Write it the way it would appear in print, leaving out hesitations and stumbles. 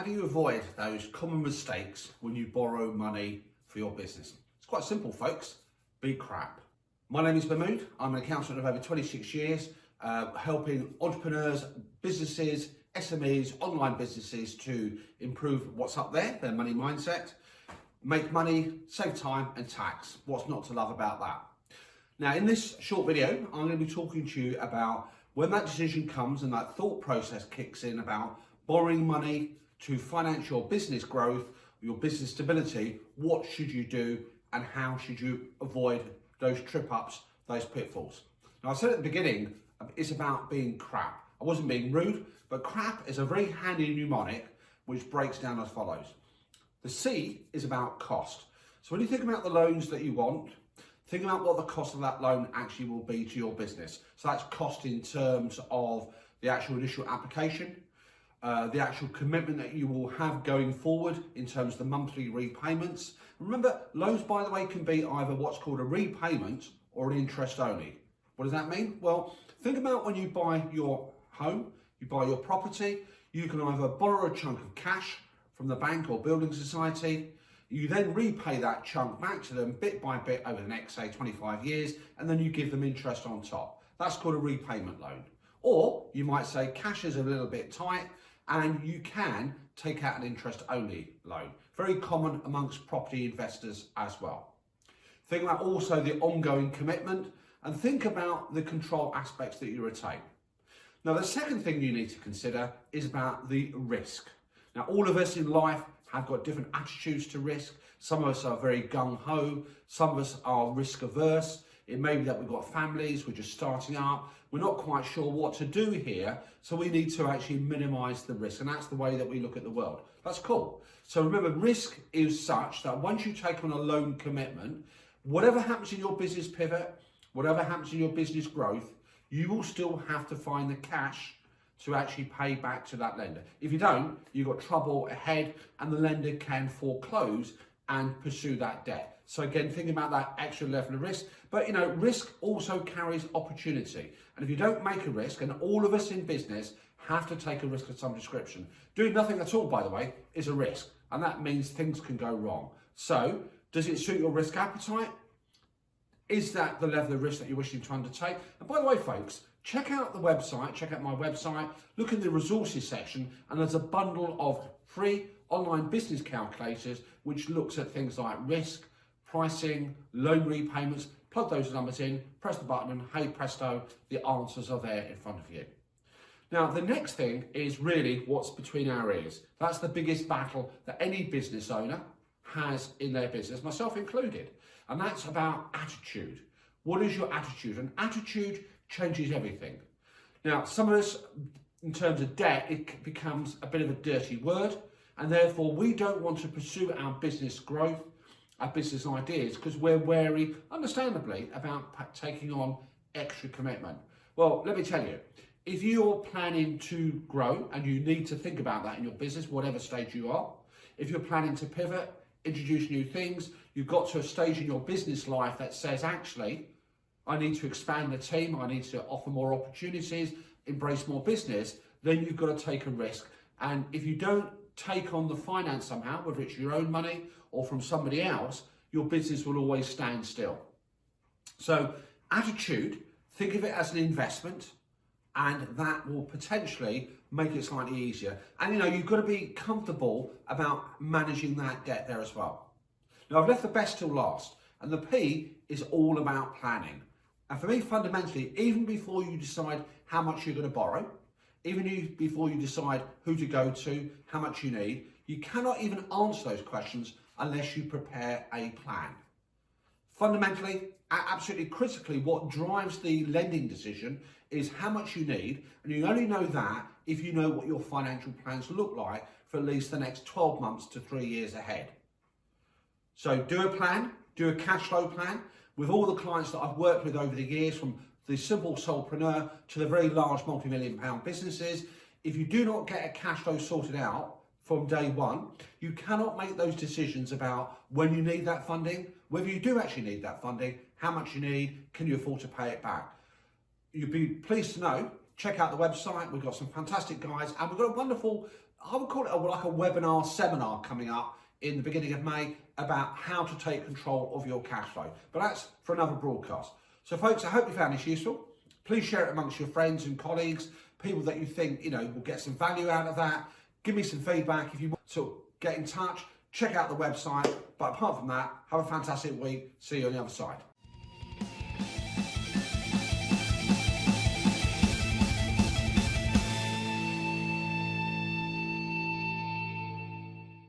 How do you avoid those common mistakes when you borrow money for your business? It's quite simple, folks. Be crap. My name is Mahmood. I'm an accountant of over 26 years, helping entrepreneurs, businesses, SMEs, online businesses to improve what's up there, their money mindset, make money, save time and tax. What's not to love about that? Now, in this short video, I'm going to be talking to you about when that decision comes and that thought process kicks in about borrowing money to finance your business growth, your business stability. What should you do and how should you avoid those trip ups, those pitfalls? Now, I said at the beginning, it's about being crap. I wasn't being rude, but crap is a very handy mnemonic which breaks down as follows. The C is about cost. So when you think about the loans that you want, think about what the cost of that loan actually will be to your business. So that's cost in terms of the actual initial application, the actual commitment that you will have going forward in terms of the monthly repayments. Remember, loans, by the way, can be either what's called a repayment or an interest only. What does that mean? Well, think about when you buy your home, you buy your property, you can either borrow a chunk of cash from the bank or building society. You then repay that chunk back to them bit by bit over the next, say, 25 years, and then you give them interest on top. That's called a repayment loan. Or you might say cash is a little bit tight and you can take out an interest-only loan. Very common amongst property investors as well. Think about also the ongoing commitment and think about the control aspects that you retain. Now, the second thing you need to consider is about the risk. Now, all of us in life have got different attitudes to risk. Some of us are very gung-ho, some of us are risk averse. It may be that we've got families, we're just starting up, we're not quite sure what to do here, so we need to actually minimise the risk, and that's the way that we look at the world. That's cool. So remember, risk is such that once you take on a loan commitment, whatever happens in your business pivot, whatever happens in your business growth, you will still have to find the cash to actually pay back to that lender. If you don't, you've got trouble ahead and the lender can foreclose and pursue that debt. So again, thinking about that extra level of risk, but you know, risk also carries opportunity. And if you don't make a risk, and all of us in business have to take a risk of some description. Doing nothing at all, by the way, is a risk. And that means things can go wrong. So does it suit your risk appetite? Is that the level of risk that you're wishing to undertake? And by the way, folks, check out the website, check out my website, look in the resources section, and there's a bundle of free online business calculators which looks at things like risk, pricing, loan repayments. Plug those numbers in, press the button, and hey presto, the answers are there in front of you. Now, the next thing is really what's between our ears. That's the biggest battle that any business owner has in their business, myself included. And that's about attitude. What is your attitude? And attitude changes everything. Now, some of us, in terms of debt, it becomes a bit of a dirty word, and therefore we don't want to pursue our business growth, our business ideas, because we're wary, understandably, about taking on extra commitment. Well, let me tell you, if you're planning to grow, and you need to think about that in your business, whatever stage you are, if you're planning to pivot, introduce new things, you've got to a stage in your business life that says, actually, I need to expand the team, I need to offer more opportunities, embrace more business, then you've got to take a risk. And if you don't take on the finance somehow, whether it's your own money or from somebody else, your business will always stand still. So attitude, think of it as an investment, and that will potentially make it slightly easier. And you know, you've got to be comfortable about managing that debt there as well. Now, I've left the best till last, and the P is all about planning. And for me, fundamentally, even before you decide how much you're going to borrow, before you decide who to go to, how much you need, you cannot even answer those questions unless you prepare a plan. Fundamentally, absolutely critically, what drives the lending decision is how much you need, and you only know that if you know what your financial plans look like for at least the next 12 months to 3 years ahead. So do a plan, do a cash flow plan. With all the clients that I've worked with over the years, from the simple solopreneur to the very large multi-million-pound businesses, if you do not get a cash flow sorted out from day one, you cannot make those decisions about when you need that funding, whether you do actually need that funding, how much you need, can you afford to pay it back. You'd be pleased to know, check out the website, we've got some fantastic guys, and we've got a wonderful I would call it like a webinar seminar coming up in the beginning of May about how to take control of your cash flow. But that's for another broadcast. So folks, I hope you found this useful. Please share it amongst your friends and colleagues, people that you think, will get some value out of that. Give me some feedback if you want to get in touch. Check out the website. But apart from that, have a fantastic week. See you on the other side.